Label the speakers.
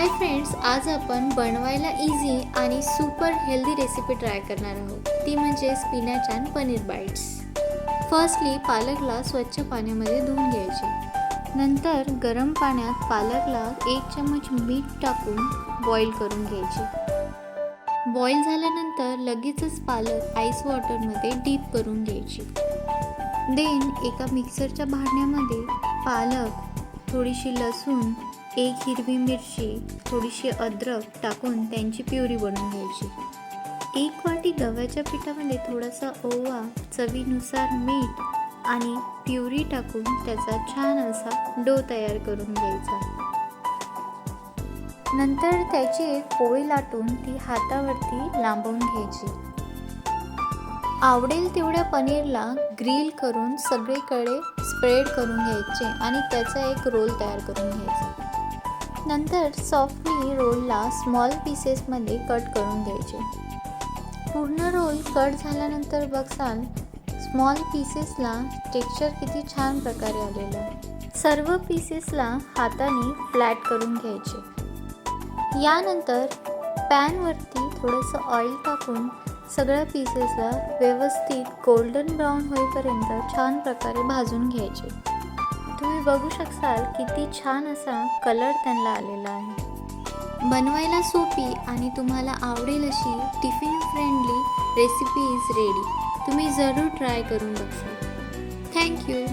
Speaker 1: Hi friends, आज आपण बनवायला इझी आणि सुपर हेल्दी रेसिपी ट्राय करणार आहोत. ती म्हणजे spinach and paneer bites. Firstly पालकला स्वच्छ पाण्यामध्ये धुवून घ्यायचे. नंतर गरम पाण्यात पालकला 1 चम्मच मीठ टाकून बॉईल करून घ्यायचे. बॉईल झाल्यानंतर लगेचच पालक आईस वॉटरमध्ये डीप करून घ्यायची. देन एका मिक्सरच्या भांड्यामध्ये पालक, थोडीशी लसूण, 1 हिरवी मिरची, थोडीशी अद्रक टाकून त्यांची प्युरी बनवून घ्यायची. 1 वाटी गव्हाच्या पिठामध्ये थोडासा ओवा, चवीनुसार मीठ आणि प्युरी टाकून त्याचा छान असा डो तयार करून घ्यायचा. नंतर त्याची एक पोळी लाटून ती हातावरती लांबवून घ्यायची. आवडेल तेवढ्या पनीरला ग्रिल करून सगळीकडे स्प्रेड करून घ्यायचे आणि त्याचा एक रोल तयार करून घ्यायचा. नंतर सॉफ्टली रोलला स्मॉल पीसेसमध्ये कट करून घ्यायचे. पूर्ण रोल कट झाल्यानंतर बघसाल स्मॉल पीसेसला टेक्स्चर किती छान प्रकारे आलेलं आहे. सर्व पीसेसला हाताने फ्लॅट करून घ्यायचे. यानंतर पॅनवरती थोडंसं ऑइल टाकून सगळ्या पीसेसला व्यवस्थित गोल्डन ब्राऊन होईपर्यंत छान प्रकारे भाजून घ्यायचे. तुम्ही बघू शकाल किती छान असा कलर त्यांना आलेला आहे. बनवायला सोपी आणि तुम्हाला आवडेल अशी tiffin friendly recipe is ready. तुम्ही जरूर ट्राय करून बघा. थँक्यू.